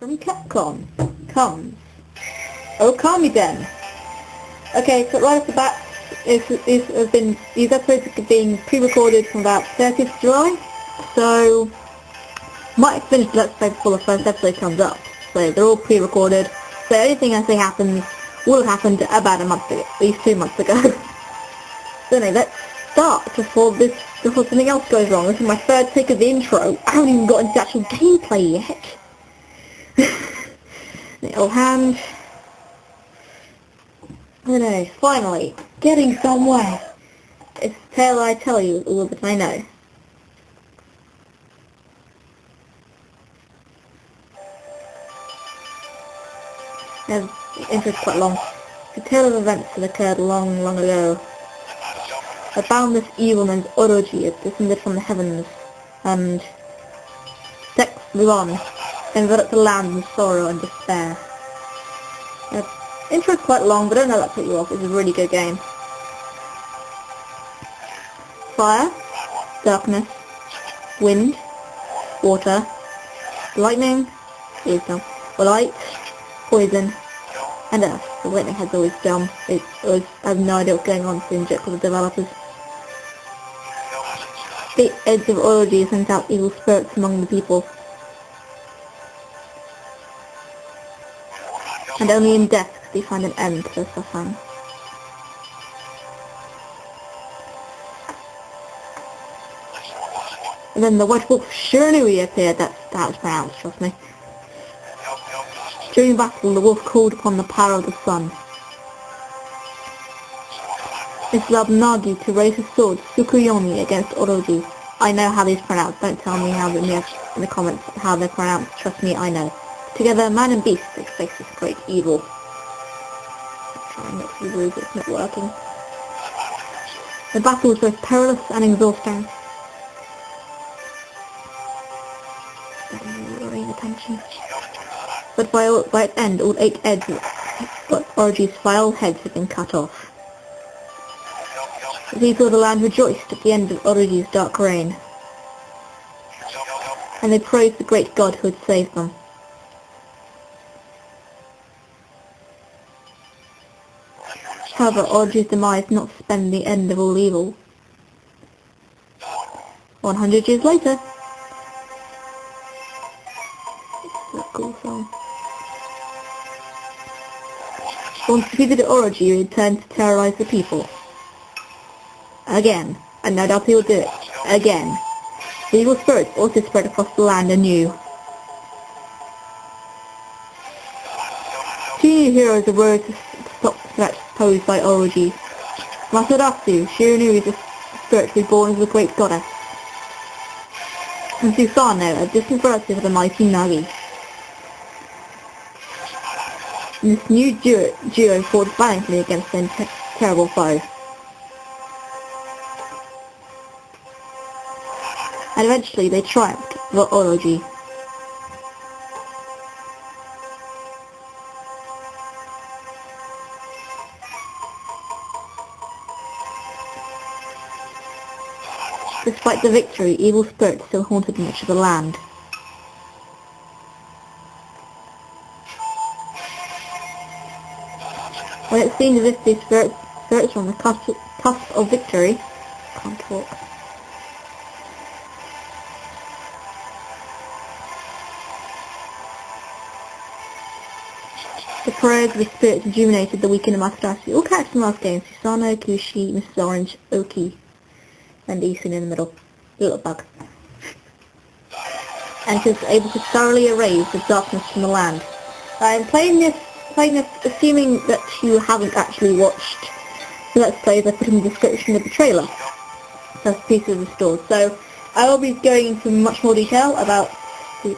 from Capcom comes Okamiden. Okay, so right off the bat, these episodes are being pre-recorded from about 30th July, so might finish the Let's Play before the first episode comes up. So they're all pre-recorded, so anything I say happens will have happened about a month ago, at least 2 months ago. So anyway, let's start before something else goes wrong. This is my third take of the intro. I haven't even got into the actual gameplay yet. Little hand. I don't know, finally, getting somewhere. It's a tale I tell you all that I know. The intro's quite long. It's a tale of events that occurred long, long ago. A boundless evil named Orochi had descended from the heavens, and Sex Luan enveloped the land in sorrow and despair. The intro's quite long, but don't let that put you off. It's a really good game. Fire, darkness, wind, water, lightning, light, poison, and earth. The lightning head's always dumb. It always has no idea what's going on to inject with the developers. The edge of Orochi sent out evil spirits among the people. And only in death could they find an end to their suffering. And then the white wolf Shiranui appeared. That was pronounced, trust me. During battle, the wolf called upon the power of the sun. It allowed Nagi to raise his sword, Tsukuyomi, against Orochi. I know how these are pronounced. Don't tell me how in the comments how they're pronounced. Trust me, I know. Together, man and beast, they face this great evil. I'm trying not to be rude, it's not working. The battle was both perilous and exhausting. Paying attention. But by its end, all 8 heads but Orochi's vile heads had been cut off. The people of the land rejoiced at the end of Orochi's dark reign, and they praised the great god who had saved them. However, Orochi's demise did not spend the end of all evil. 100 years later. It's a cool song. Once defeated Orochi, he returned to terrorize the people. Again, and no doubt he will do it. Again. The evil spirits also spread across the land anew. 2 new heroes arose to stop the threat posed by Orochi. Masaratsu, Shiranui's spirit reborn as a great goddess. And Susano, a distant relative of the mighty Nagi. And this new duo fought valiantly against their terrible foe. And eventually they triumphed over Orochi. Despite the victory, evil spirits still haunted much of the land. When it seemed as if these spirits were on the cusp of victory, can't talk. The prayers of the spirits rejuvenated the weakened Masaratsu. All characters from last game: Susano, Kushi, Mrs. Orange, Oki, and Isun in the middle. Little bug. And she was able to thoroughly erase the darkness from the land. I'm playing this assuming that you haven't actually watched the Let's Plays I put in the description of the trailer. That's pieces restored. So I will be going into much more detail about the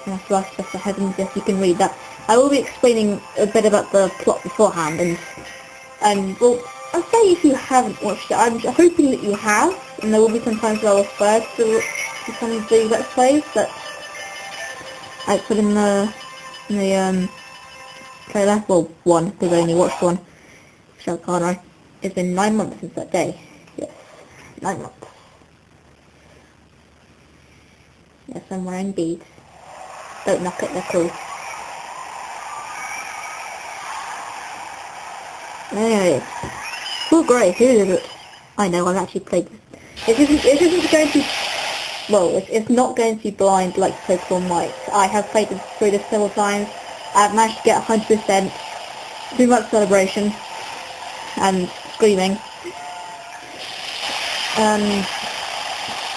heavens. Yes, you can read that. I will be explaining a bit about the plot beforehand, and well, I'll say if you haven't watched it, I'm hoping that you have, and there will be some times where I'll refer to some of the Let's Plays that I put in the trailer. Well, one, because I only watched one. So can't I? It's been 9 months since that day. Yes, 9 months. Yes, I'm wearing beads. Don't knock it, they're cool. Anyway. Oh great, who is it? I know, I've actually played this. It isn't going to be, well, it's not going to be blind like Pokemon White. I have played through this several times. I've managed to get 100%, too much celebration, and screaming.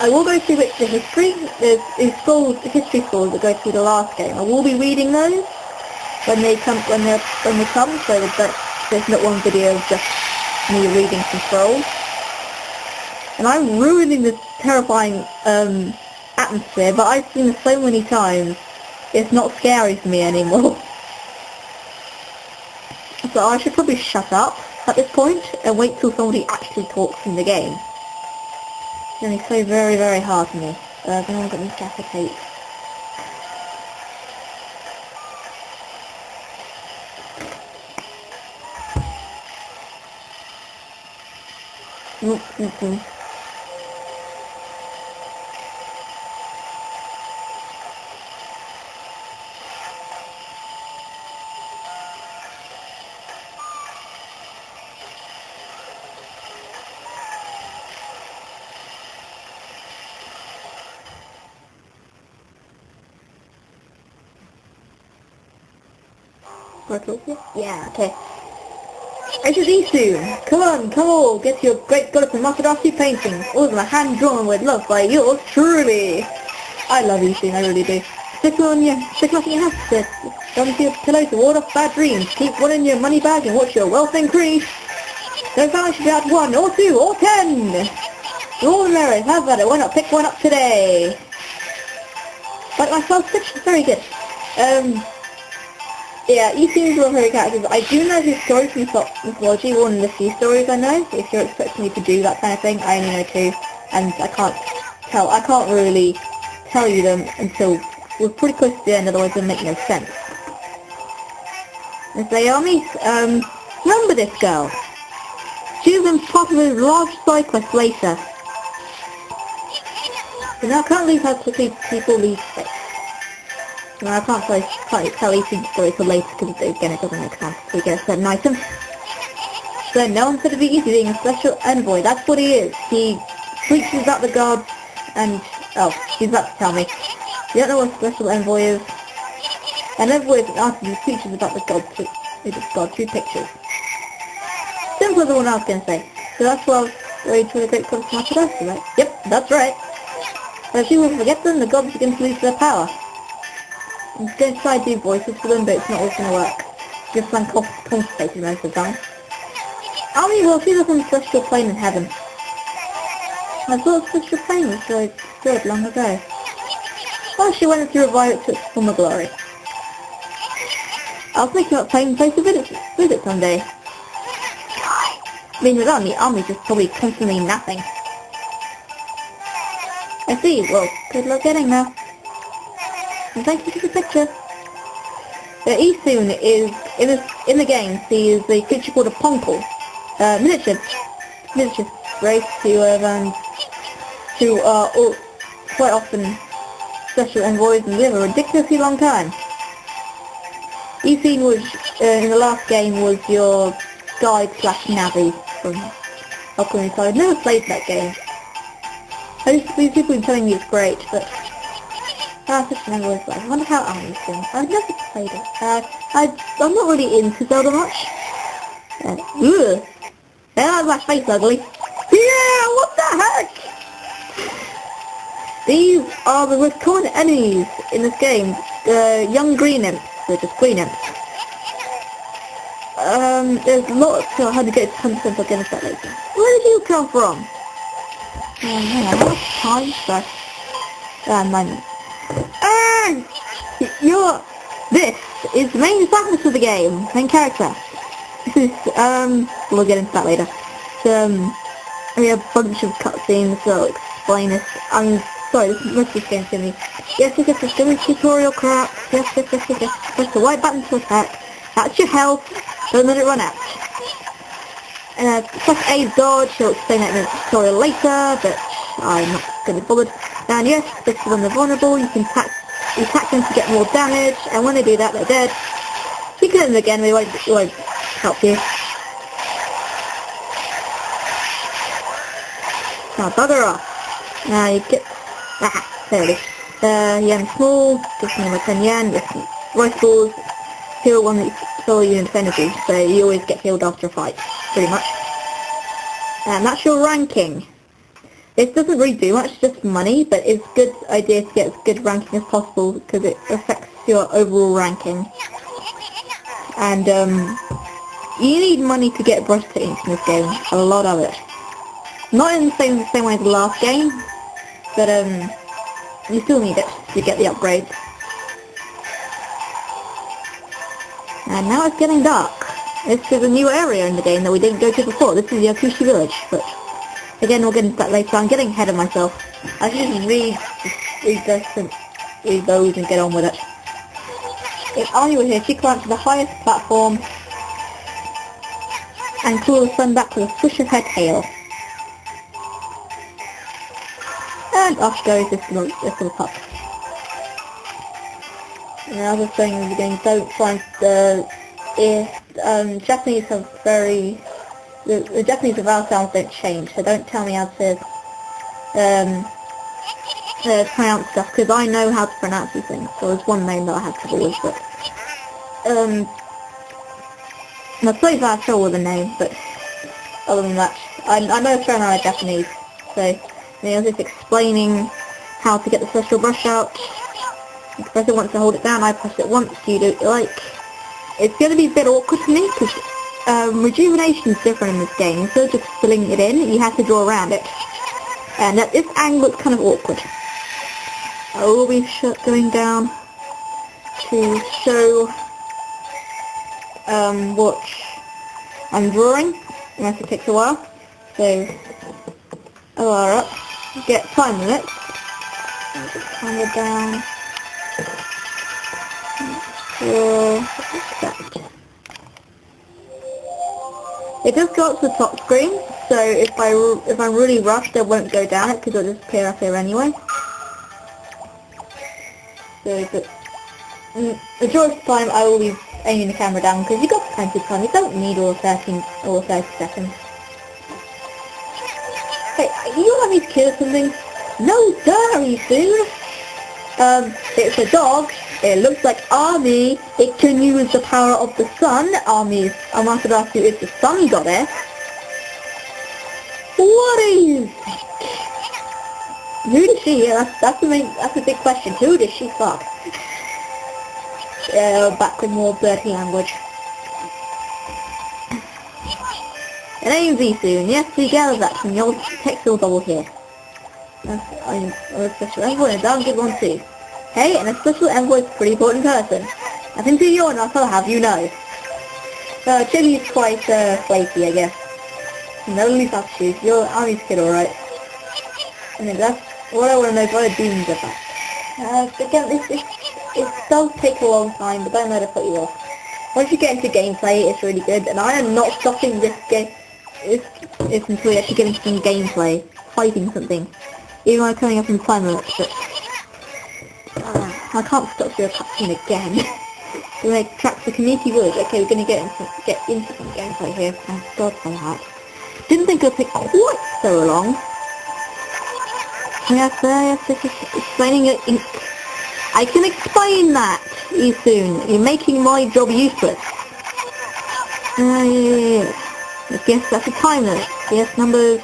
I will go through the history. There's the history scrolls that go through the last game. I will be reading those when they come, so that there's not one video of just me reading some scrolls. And I'm ruining this terrifying atmosphere, but I've seen this so many times, it's not scary for me anymore. So I should probably shut up at this point and wait till somebody actually talks in the game. It's going to be so very, very hard for me. Then I've got my gaffer tape. Yeah, okay. It is Isu. Come on, get your great goddess and Maserati paintings. All of them are hand-drawn with love by yours truly. I love Isu, I really do. Stick them on your house, Don't to your pillow to ward off bad dreams. Keep one in your money bag and watch your wealth increase. Don't find should be out 1 or 2 or 10. All the merits, have at it. Why not pick one up today? Like myself, fiction, very good. Yeah, Isu is one of my characters. I do know his story from mythology, one of the few stories I know. If you're expecting me to do that kind of thing, I only know 2, and I can't really tell you them until we're pretty close to the end, otherwise it'll make no sense. And say, Army, remember this girl. She's been part of a large side quest later. So now I can't leave her to see people leave space. No, I can't tell you the story till later because again it doesn't make sense to get a certain item. So no one said it'd be easy being a special envoy. That's what he is. He preaches about the gods and he's about to tell me. You don't know what a special envoy is? An envoy is an artist who preaches about the gods through pictures. Simple as the one I was going to say. So that's what I was ready to the great gods of Maserati, right? Yep, that's right. But if you will forget them, the gods begin to lose their power. I'm going to try to do voices for them, but it's not always going to work. Just I'm constipated most of the time. Army, well, she lives on a celestial plane in heaven. I thought the celestial plane was destroyed long ago. Well, she went to revive it to its former glory. I was thinking about playing place to visit someday. I mean, without me, Army's just probably constantly napping. I see. Well, good luck getting there. And thank you for the picture. Isun is, in the game, he is a creature called a Ponkel. Miniature race who are quite often special envoys and live a ridiculously long time. Isun was, in the last game, was your guide / Navi from Okamiden, so I've never played that game. These people have been telling me it's great, but such an envoy, I wonder how Army's doing. I've never played it. I'm not really into Zelda much. Ugh. Yeah, my face ugly. Yeah, what the heck? These are the most common enemies in this game. The young green imps. They're just green imps. There's lots to how to get 100% against that later. Where did you come from? Hang on, how much time? Sorry. 9 minutes. This is the main protagonist of the game, main character. This is, we'll get into that later. We have a bunch of cutscenes, so I'll explain this. I'm sorry, most of this game's gonna be, yes, it's doing tutorial crap, yes, press the white button to attack, that's your health, don't let it run out. And press A dodge, I'll explain that in the tutorial later, but I'm not gonna be bothered. And yes, this is when they're vulnerable, you can attack them to get more damage, and when they do that, they're dead. You can hit them again, they won't help you. Now bugger off. Now you get... there it is. Yen small, gives me my 10 yen, gets me rice balls, heal one that fill unit of energy, so you always get healed after a fight, pretty much. And that's your ranking. It doesn't really do much, just money, but it's a good idea to get as good ranking as possible because it affects your overall ranking. And you need money to get brush techniques in this game, a lot of it. Not in the same way as the last game, but you still need it to get the upgrades. And now it's getting dark. This is a new area in the game that we didn't go to before. This is Yakushi Village, but again we'll get into that later. I'm getting ahead of myself. I should just read this and read those and get on with it. If Army were here, she'd climb to the highest platform and call the sun back with a swish of her tail. And off goes this little pup. Another thing in the game, don't find Japanese have the Japanese vowel sounds don't change, so don't tell me how to pronounce stuff, because I know how to pronounce these things. So there's one name that I have trouble with, but I suppose I have trouble with the name, but other than that, I know a fair amount of Japanese, so I was just explaining how to get the special brush out. You press it once to hold it down, I press it once, you do it like. It's going to be a bit awkward for me, because rejuvenation is different in this game. Instead of just filling it in, you have to draw around it. And at this angle it's kind of awkward. I will be going down to show what I'm drawing, unless it takes a while. So, LR up, get time limit, just camera down, accept. It does go up to the top screen, so if I'm really rushed, I won't go down it because it'll just appear up here anyway. So, but majority of the time I will be aiming the camera down because you've got plenty of time. You don't need all 30 seconds. Hey, you want me to kill something? No, sir, you soon. It's a dog. It looks like Army. It can use the power of the sun. Army. I must have asked you, is the sun got it? What do you think? Who does she? That's a big question. Who does she fuck? Back with more dirty language. It ain't Z soon. Yes, we gather that from your textile bubble here. I'm a special envoy and a damn good one too. Hey, and a special envoy is a pretty important person. Nothing to you or not, I'll have you know. Chili's quite flaky, I guess. No leaf attitude. You're Army's kid, alright. I mean, that's what I want to know. What the demons are back. Again, it does take a long time, but don't let it put you off. Once you get into gameplay, it's really good, and I am not stopping this game. It's until you actually get into some gameplay, fighting something. Even though I'm coming up in time limits, but I can't stop through a cutscene again. We're going to track the community village. Okay, we're going to get into some gameplay here. Thank God for that. Didn't think it would take quite so long. Yes, this is explaining it. I can explain that you soon. You're making my job useless. Yes. I guess that's a time limit. Yes, numbers.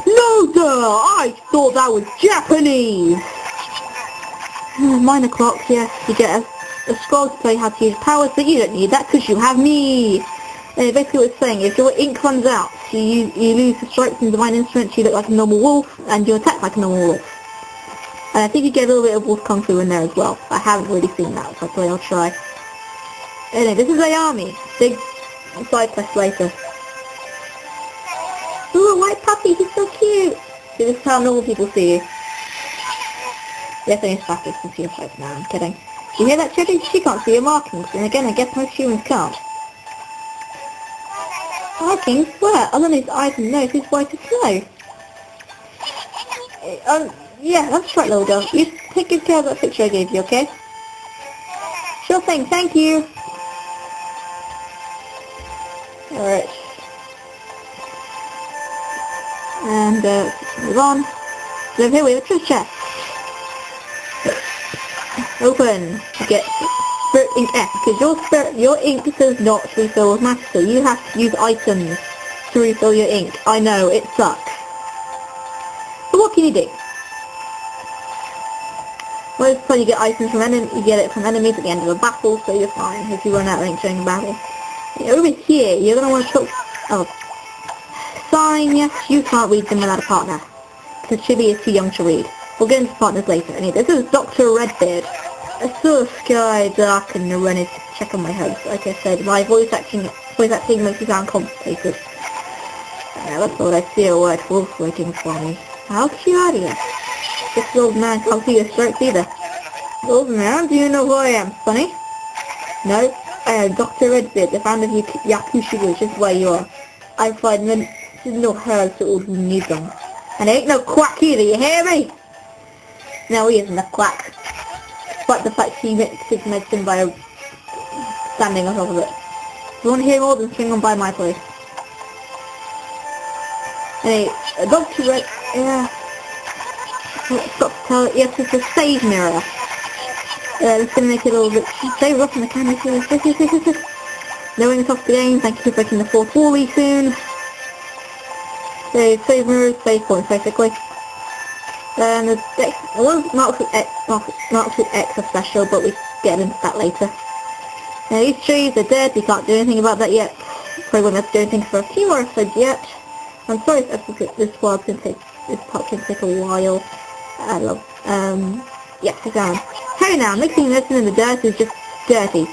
No, sir! I thought that was Japanese! 9 o'clock, yes. You get a scroll to play how to use powers, but you don't need that because you have me! Basically what it's saying, if your ink runs out, you lose the stripes in Divine Instruments, you look like a normal wolf, and you attack like a normal wolf. And I think you get a little bit of wolf kung fu in there as well. I haven't really seen that, so I'll try. Anyway, this is Ayami. Big side quest later. Ooh, a white puppy, he's so cute! See, this is how normal people see you. Yes, I need to practice and see your face now, I'm kidding. You hear that, Chitty? She can't see your markings, and again, I guess most humans can't. Markings? Where? Underneath eyes and nose, he's white as snow. Yeah, that's right, little girl. You take good care of that picture I gave you, okay? Sure thing, thank you! Alright. And move on. So here we have a treasure chest. Open. Get spirit ink F, because your ink does not refill automatically. You have to use items to refill your ink. I know, it sucks. But what can you do? Most of the time you get items from you get it from enemies at the end of a battle, so you're fine if you run out of ink during a battle. Over here, you're going to want to talk... Oh. Sign, yes, you can't read them without a partner. Because Chibi is too young to read. We'll get into partners later. Anyway, this is Dr. Redbeard. I saw the sky dark and running to check on my hopes. Like I said, my voice acting makes me sound complicated. I never thought I'd see a white wolf waiting for me. How cute are you? This old man can't see your stripes either. Old man, do you know who I am, Sonny? No, I am Dr. Redbeard, the founder of Yakushi Village, just where you are. I find no herds to all who need them. And I ain't no quack either, you hear me? No, he isn't a quack. But the fact he mixes medicine by standing on top of it. If you want to hear more, then swing on by my place. Anyway, Dr. Red... Yeah... Stop to tell it, yes, it's a stage mirror. It's going to make it a little bit so rough in the camera. Knowing the top of the game, thank you for breaking the fourth wall soon. So, save mirrors, save points basically. And the one's marked with X are special, but we get into that later. Now these trees are dead, we can't do anything about that yet. Probably won't have to do anything for a few more episodes yet. I'm sorry if this part can take a while. I love, yeah, examine. Hey now, mixing medicine in the dirt is just dirty.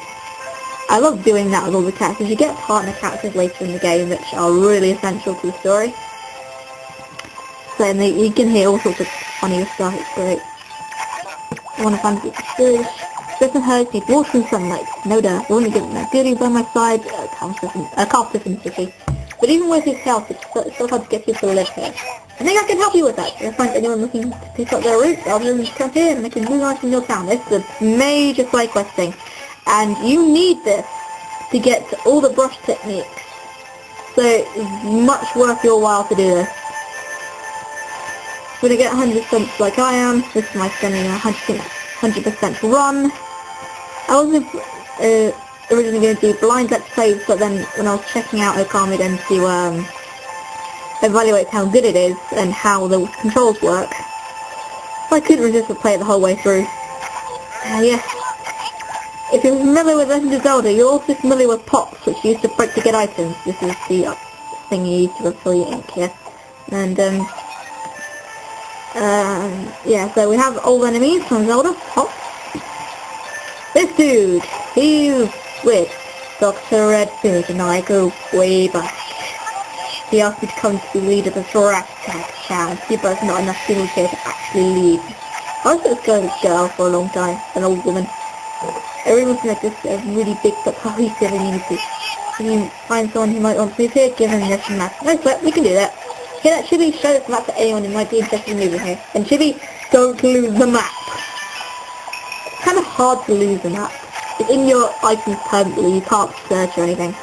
I love doing that with all the characters. You get partner characters later in the game which are really essential to the story. So you can hear all sorts of funny stuff, it's great. I want to find it good. Stress and hurts need water and sunlight. No doubt, I wouldn't give them that goodie by my side. Calf in the city. But even with his health, it's so hard to get people to live here. I think I can help you with that. If I find anyone looking to pick up their roots, I'll just come here and they can move on from your town. This is a major side quest thing. And you need this to get to all the brush techniques. So it's much worth your while to do this. When I get 100 stunts like I am, this is my spending 100% run. I wasn't originally going to do blind let's plays, but then when I was checking out Okamiden to evaluate how good it is and how the controls work, I couldn't resist to play it the whole way through. Yes. If you're familiar with Legend of Zelda, you're also familiar with pots, which you use to break to get items. This is the thing you use to refill your ink here. And yeah, so we have old enemies from Zelda, pots. This dude, he's with Dr. Redbeard and I go way back. He asked me to come to be leader of the Thorax town. See, but there's not enough people here to actually lead. I was just going with a girl for a long time, an old woman. Everyone's like this really big but cohesive immunity. Can you find someone who might want to move here, give them this and that? No sweat, we can do that. Here, that Chibi, show this map to anyone who might be interested in moving here. And Chibi, don't lose the map. It's kind of hard to lose the map. It's in your items permanently, you can't search or anything.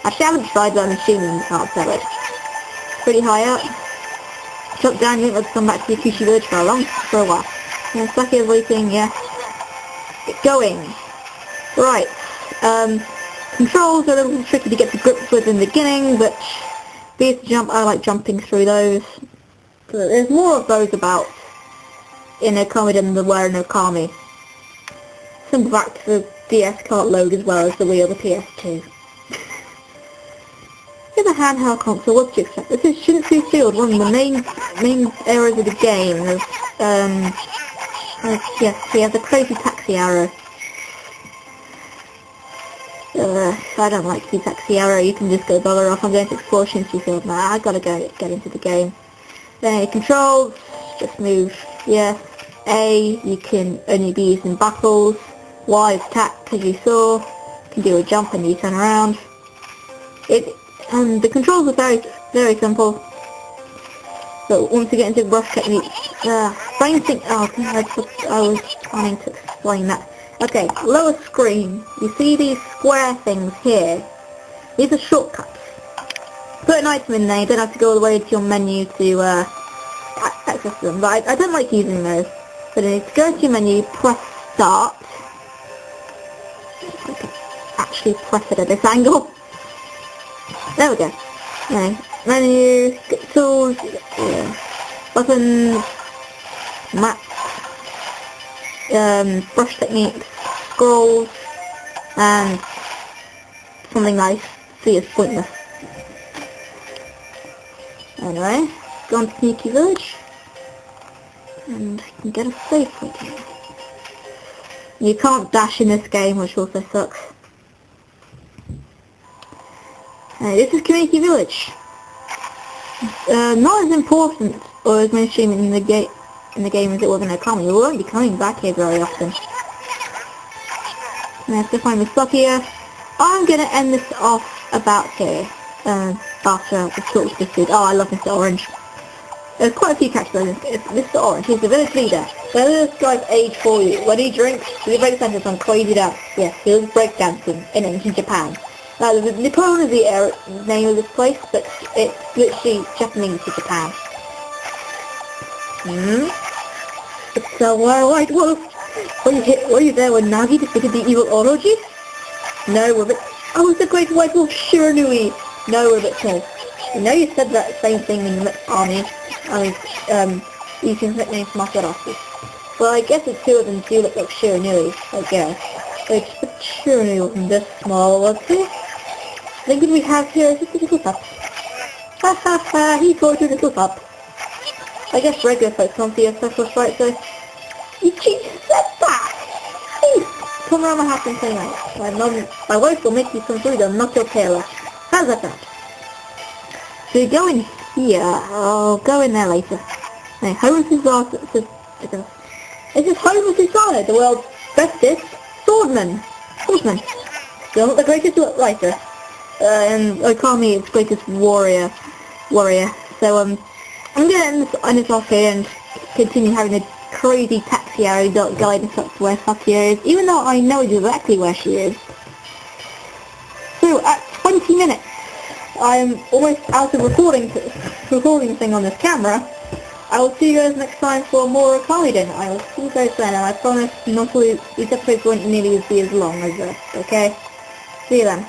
Actually, I haven't tried that, I'm assuming you can't sell it. Pretty high up. Jump down, you won't be able to come back to the Yakushi Village for a while. And Saki is waiting, yeah. Get going. Right. Controls are a little tricky to get to grips with in the beginning, but these jump, I like jumping through those. So there's more of those about in Okamiden than there were in Okami. Some fact the DS can't load as well as the Wii or the PS2. It's a handheld console, what do you expect? This is Shinshu Field, one of the main areas of the game. Yes, he has a crazy taxi arrow. I don't like the taxi arrow, you can just go bugger off. I'm going to explore Shinshu Field now, I gotta go get into the game. Then controls, just move, yeah. A, you can only be used in battles. Y is attack, as you saw. You can do a jump and you turn around. The controls are very simple. But once you get into brush technique, brain sync. Oh, I was planning to explain that. Okay, lower screen. You see these square things here? These are shortcuts. put an item in there, you don't have to go all the way to your menu to access them. But I don't like using those. So then to go to your menu, press start. I can actually press it at this angle. There we go. Okay. Menu, tools, buttons, map, brush techniques, scrolls, and something I see is pointless. Anyway, go on to Sneaky Village, and I can get a save point here. You can't dash in this game, which also sucks. This is Community Village. Not as important or as mainstream in the game as it was in Okamiden. We won't be coming back here very often. I have to find this block here. I'm gonna end this off about here. After the talk this dude. Oh, I love Mr. Orange. There's quite a few characters in this. It's Mr. Orange. He's the village leader. Whether this guy's age for you. When he drinks, he breaks dances on crazy dance. Yes, he loves breakdancing in ancient Japan. Now, the Nippon is the name of this place, but it's literally Japanese to Japan. It's a white wolf. Were you there when Nagi defeated the evil Orochi? No, we're a bit... Oh, it's the great white wolf Shiranui. No, we're a bit small. You know you said that same thing in the army. Using nicknames martial artists. Well, I guess the two of them do look like Shiranui, I guess. But Shiranui wasn't this small, was he? The good we have here is just a little pup. Ha ha ha, he called you a little pup. I guess regular folks can't see a specialist, right, so... You cheat, step back! Please, come around my house and say that. My wife will make you some food and knock your tail off. How's that sound? So you go in here, I'll go in there later. Hey, Homer Susanna, this is Homer Susanna, the world's bestest swordsman. Still not the greatest writer. And Okami is greatest warrior. So I'm gonna end this off here and continue having a crazy taxi hour guide us up to where Sakia is, even though I know exactly where she is. So at 20 minutes, I'm almost out of recording thing on this camera. I will see you guys next time for more Okamiden. I will see you guys then, and I promise not all these episodes won't nearly be as long as this, okay? See you then.